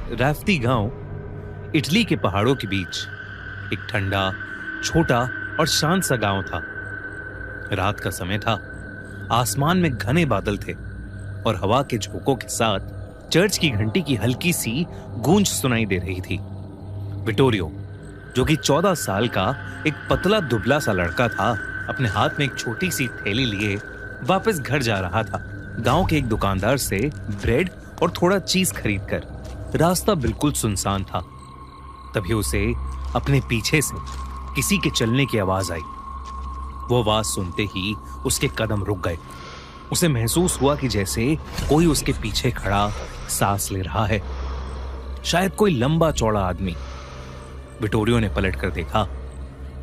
राफ्ती गांव इटली के पहाड़ों के बीच एक ठंडा, छोटा और शांत सा गांव था। रात का समय था, आसमान में घने बादल थे और हवा के झोंकों के साथ चर्च की घंटी की हल्की सी गूंज सुनाई दे रही थी। विटोरियो, जो कि 14 साल का एक पतला दुबला सा लड़का था, अपने हाथ में एक छोटी सी थैली लिए वापस घर जा रहा था। गांव के एक दुकानदार से ब्रेड और थोड़ा चीज खरीदकर रास्ता बिल्कुल सुनसान था। तभी उसे अपने पीछे से किसी के चलने की आवाज आई। वो आवाज सुनते ही उसके कदम रुक गए। उसे महसूस हुआ कि जैसे कोई उसके पीछे खड़ा सांस ले रहा है, शायद कोई लंबा चौड़ा आदमी। विटोरियो ने पलट कर देखा,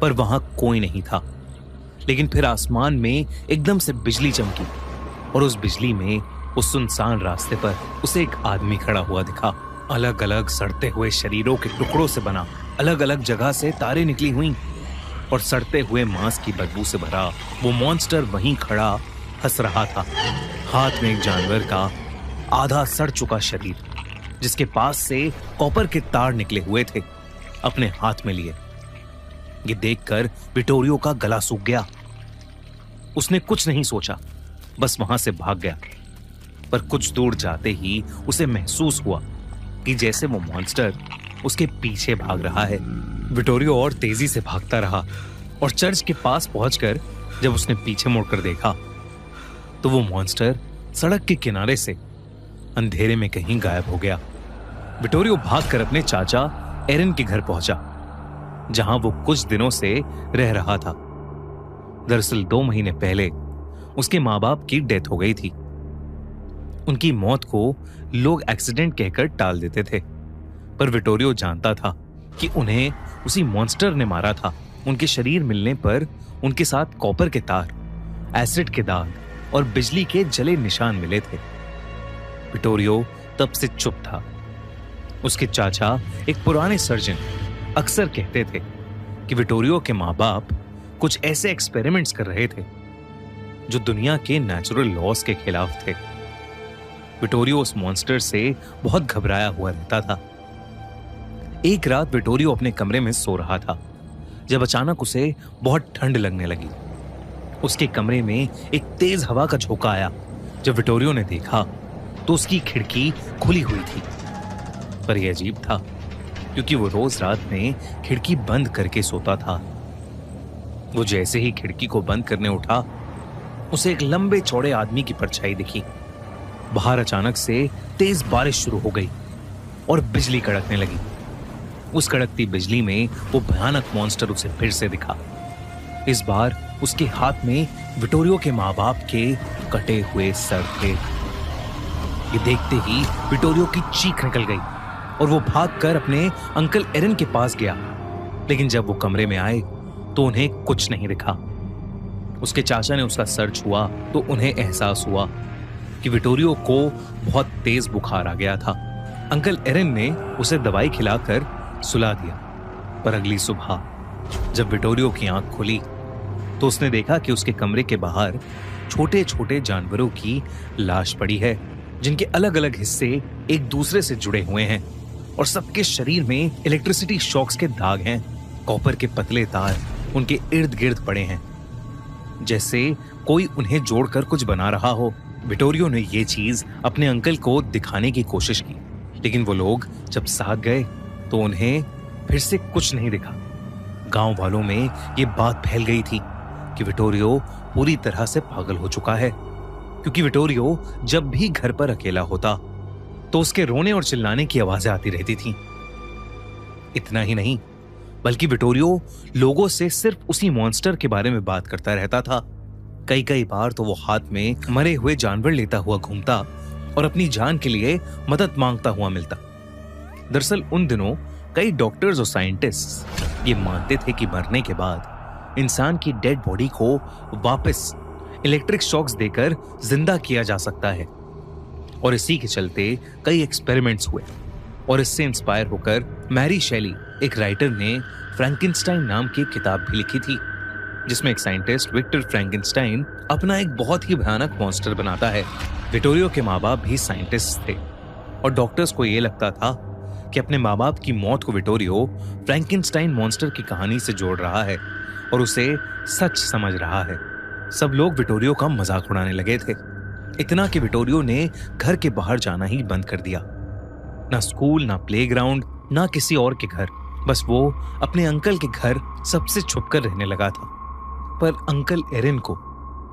पर वहां कोई नहीं था। लेकिन फिर आसमान में एकदम से बिजली चमकी और उस बिजली में उस सुनसान रास्ते पर उसे एक आदमी खड़ा हुआ दिखा। अलग अलग सड़ते हुए शरीरों के टुकड़ों से बना, अलग अलग जगह से तारें निकली हुई और सड़ते हुए मांस की बदबू से भरा वो मॉन्स्टर वहीं खड़ा हंस रहा था। हाथ में एक जानवर का आधा सड़ चुका शरीर, जिसके पास से कॉपर के तार निकले हुए थे, अपने हाथ में लिए। ये देखकर विटोरियो का गला सूख गया। उसने कुछ नहीं सोचा, बस वहां से भाग गया। पर कुछ दूर जाते ही उसे महसूस हुआ कि जैसे वो मॉन्स्टर उसके पीछे भाग रहा है। विटोरियो और तेजी से भागता रहा और चर्च के पास पहुंचकर जब उसने पीछे मुड़कर देखा तो वो मॉन्स्टर सड़क के किनारे से अंधेरे में कहीं गायब हो गया। विटोरियो भागकर अपने चाचा एरन के घर पहुंचा, जहां वो कुछ दिनों से रह रहा था। दरअसल 2 महीने पहले उसके माँ बाप की डेथ हो गई थी। उनकी मौत को लोग एक्सीडेंट कहकर टाल देते थे, पर विटोरियो जानता था कि उन्हें उसी मॉन्स्टर ने मारा था। उनके शरीर मिलने पर उनके साथ कॉपर के तार, एसिड के दाग और बिजली के जले निशान मिले थे। विटोरियो तब से चुप था। उसके चाचा, एक पुराने सर्जन, अक्सर कहते थे कि विटोरियो के माँ बाप कुछ ऐसे एक्सपेरिमेंट्स कर रहे थे जो दुनिया के नेचुरल लॉस के खिलाफ थे। विटोरियो उस मॉन्स्टर से बहुत घबराया हुआ रहता था। एक रात विटोरियो अपने कमरे में सो रहा था जब अचानक उसे बहुत ठंड लगने लगी। उसके कमरे में एक तेज हवा का झोंका आया। जब विटोरियो ने देखा तो उसकी खिड़की खुली हुई थी। पर यह अजीब था, क्योंकि वो रोज रात में खिड़की बंद करके सोता था। वो जैसे ही खिड़की को बंद करने उठा, उसे एक लंबे चौड़े आदमी की परछाई दिखी। बाहर अचानक से तेज बारिश शुरू हो गई और बिजली कड़कने लगी। उस कड़कती बिजली में वो भयानक मॉन्स्टर उसे फिर से दिखा। इस बार उसके हाथ में विटोरियो के माँ बाप के कटे हुए सर थे। ये देखते ही विटोरियो की चीख निकल गई और वो भागकर अपने अंकल एरन के पास गया। लेकिन जब वो कमरे में आए तो उन्हें कुछ नहीं दिखा। उसके चाचा ने उसका सर छुआ तो उन्हें एहसास हुआ कि विटोरियो को बहुत तेज बुखार आ गया था। अंकल एरन ने उसे दवाई खिलाकर सुला दिया। पर अगली सुबह जब विटोरियो की आंख खुली तो उसने देखा कि उसके कमरे के बाहर छोटे छोटे जानवरों की लाश पड़ी है, जिनके अलग अलग हिस्से एक दूसरे से जुड़े हुए हैं और सबके शरीर में इलेक्ट्रिसिटी शॉक्स के दाग हैं। कॉपर के पतले तार उनके इर्द गिर्द पड़े हैं, जैसे कोई उन्हें जोड़कर कुछ बना रहा हो। विटोरियो ने ये चीज अपने अंकल को दिखाने की कोशिश की, लेकिन वो लोग जब साथ गए तो उन्हें फिर से कुछ नहीं दिखा। गांव वालों में ये बात फैल गई थी कि विटोरियो पूरी तरह से पागल हो चुका है, क्योंकि विटोरियो जब भी घर पर अकेला होता तो उसके रोने और चिल्लाने की आवाजें आती रहती थीं। इतना ही नहीं, बल्कि विटोरियो लोगों से सिर्फ उसी मॉन्स्टर के बारे में बात करता रहता था। कई कई बार तो वो हाथ में मरे हुए जानवर लेता हुआ घूमता और अपनी जान के लिए मदद मांगता हुआ मिलता। दरअसल उन दिनों कई डॉक्टर्स और साइंटिस्ट ये मानते थे कि मरने के बाद इंसान की डेड बॉडी को वापस इलेक्ट्रिक शॉक्स देकर जिंदा किया जा सकता है। और इसी के चलते कई एक्सपेरिमेंट्स हुए और इससे इंस्पायर होकर मैरी शेली, एक राइटर, ने फ्रैंकेनस्टाइन नाम की किताब भी लिखी थी, जिसमें एक साइंटिस्ट विक्टर फ्रैंकेनस्टाइन अपना एक बहुत ही भयानक मॉन्स्टर बनाता है। विटोरियो के माँ बाप भी साइंटिस्ट थे और डॉक्टर्स को यह लगता था कि अपने माँ बाप की मौत को विटोरियो फ्रैंकेनस्टाइन मॉन्स्टर की कहानी से जोड़ रहा है और उसे सच समझ रहा है। सब लोग विटोरियो का मजाक उड़ाने लगे थे, इतना कि विटोरियो ने घर के बाहर जाना ही बंद कर दिया। ना स्कूल, ना प्लेग्राउंड, ना किसी और के घर, बस वो अपने अंकल के घर सबसे छुपकर रहने लगा था। पर अंकल एरिन को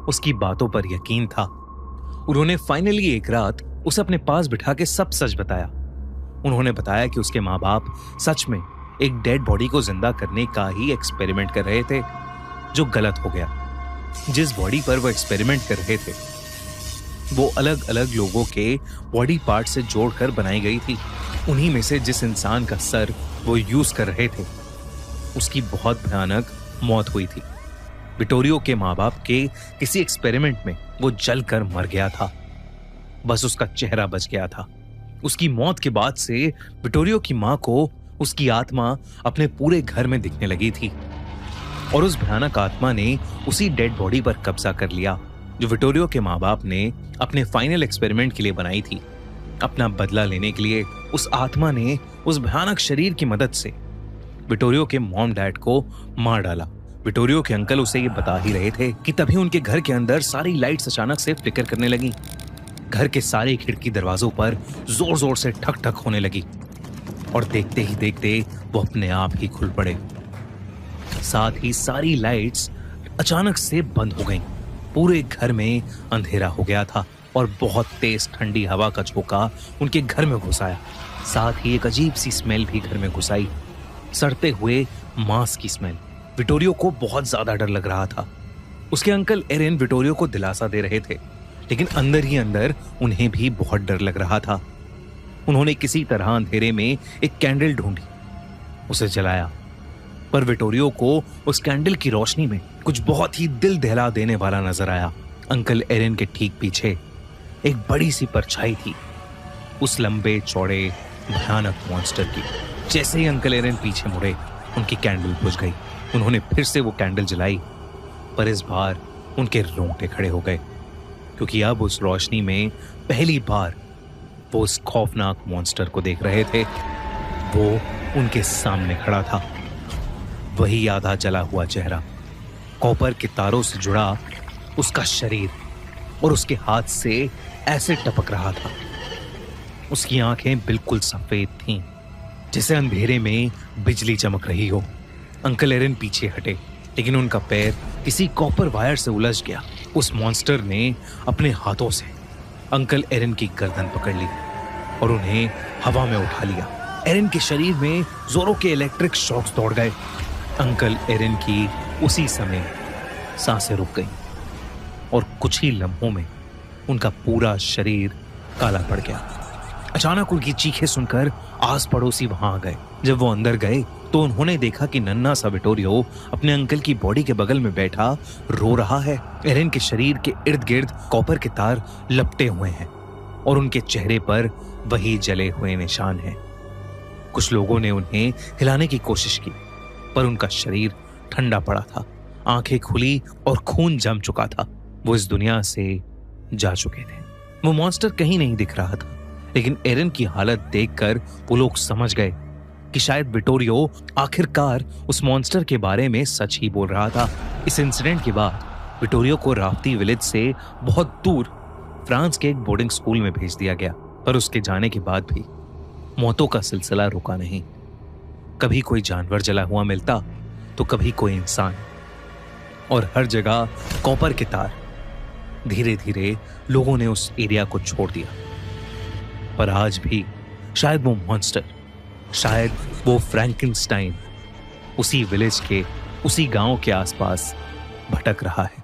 उसकी बातों पर यकीन था। उन्होंने फाइनली एक रात उसे अपने पास बिठा के सब सच बताया। उन्होंने बताया कि उसके माँ बाप सच में एक डेड बॉडी को जिंदा करने का ही एक्सपेरिमेंट कर रहे थे, जो गलत हो गया। जिस बॉडी पर वो एक्सपेरिमेंट कर रहे थे वो अलग अलग लोगों के बॉडी पार्ट से जोड़कर बनाई गई थी। उन्हीं में से जिस इंसान का सर वो यूज कर रहे थे उसकी बहुत भयानक मौत हुई थी। विटोरियो के माँ बाप के किसी एक्सपेरिमेंट में वो जलकर मर गया था, बस उसका चेहरा बच गया था। उसकी मौत के बाद से विटोरियो की माँ को उसकी आत्मा अपने पूरे घर में दिखने लगी थी और उस भयानक आत्मा ने उसी डेड बॉडी पर कब्जा कर लिया जो विटोरियो के माँ बाप ने अपने फाइनल एक्सपेरिमेंट के लिए बनाई थी। अपना बदला लेने के लिए उस आत्मा ने उस भयानक शरीर की मदद से विटोरियो के मॉम डैड को मार डाला। विटोरियो के अंकल उसे ये बता ही रहे थे कि तभी उनके घर के अंदर सारी लाइट्स अचानक से फ्लिकर करने लगी। घर के सारे खिड़की दरवाजों पर जोर जोर से ठक ठक होने लगी और देखते ही देखते वो अपने आप ही खुल पड़े। साथ ही सारी लाइट्स अचानक से बंद हो गईं। पूरे घर में अंधेरा हो गया था और बहुत तेज ठंडी हवा का झोंका उनके घर में घुस आया। साथ ही एक अजीब सी स्मेल भी घर में घुस आई, सड़ते हुए मांस की स्मेल। विटोरियो को बहुत ज्यादा डर लग रहा था। उसके अंकल एरिन विटोरियो को दिलासा दे रहे थे, लेकिन अंदर ही अंदर उन्हें भी बहुत डर लग रहा था। उन्होंने किसी तरह अंधेरे में एक कैंडल ढूंढी, उसे जलाया, पर विटोरियो को उस कैंडल की रोशनी में कुछ बहुत ही दिल दहला देने वाला नजर आया। अंकल एरिन के ठीक पीछे एक बड़ी सी परछाई थी, उस लंबे चौड़े भयानक मॉन्स्टर की। जैसे ही अंकल एरिन पीछे मुड़े उनकी कैंडल बुझ गई। उन्होंने फिर से वो कैंडल जलाई, पर इस बार उनके रोंगटे खड़े हो गए, क्योंकि अब उस रोशनी में पहली बार वो उस खौफनाक मॉन्स्टर को देख रहे थे। वो उनके सामने खड़ा था, वही आधा जला हुआ चेहरा, कॉपर के तारों से जुड़ा उसका शरीर और उसके हाथ से ऐसे टपक रहा था। उसकी आंखें बिल्कुल सफेद थीं, जैसे अंधेरे में बिजली चमक रही हो। अंकल एरिन पीछे हटे, लेकिन उनका पैर किसी कॉपर वायर से उलझ गया। उस मॉन्स्टर ने अपने हाथों से अंकल एरिन की गर्दन पकड़ ली और उन्हें हवा में उठा लिया। एरिन के शरीर में जोरों के इलेक्ट्रिक शॉक्स दौड़ गए। अंकल एरिन की उसी समय सांसें रुक गईं और कुछ ही लम्हों में उनका पूरा शरीर काला पड़ गया। अचानक उनकी चीखें सुनकर आस पड़ोसी वहां आ गए। जब वो अंदर गए तो उन्होंने देखा कि नन्हा सा विटोरियो अपने अंकल की बॉडी के बगल में बैठा रो रहा है। एरिन के शरीर के इर्द गिर्द कॉपर के तार लपटे हुए हैं और उनके चेहरे पर वही जले हुए निशान हैं। कुछ लोगों ने उन्हें हिलाने की कोशिश की, पर उनका शरीर ठंडा पड़ा था, आंखें खुली और खून जम चुका था। वो इस दुनिया से जा चुके थे। वो मॉन्स्टर कहीं नहीं दिख रहा था, लेकिन एरिन की हालत देखकर वो लोग समझ गए कि शायद विटोरियो आखिरकार उस मॉन्स्टर के बारे में सच ही बोल रहा था। इस इंसिडेंट के बाद विटोरियो को राफ्ती विलेज से बहुत दूर फ्रांस के एक बोर्डिंग स्कूल में भेज दिया गया, पर उसके जाने के बाद भी मौतों का सिलसिला रुका नहीं। कभी कोई जानवर जला हुआ मिलता तो कभी कोई इंसान, और हर जगह कॉपर के तार। धीरे धीरे लोगों ने उस एरिया को छोड़ दिया, पर आज भी शायद वो मॉन्स्टर, शायद वो फ्रैंकेनस्टाइन उसी विलेज के, उसी गांव के आसपास भटक रहा है।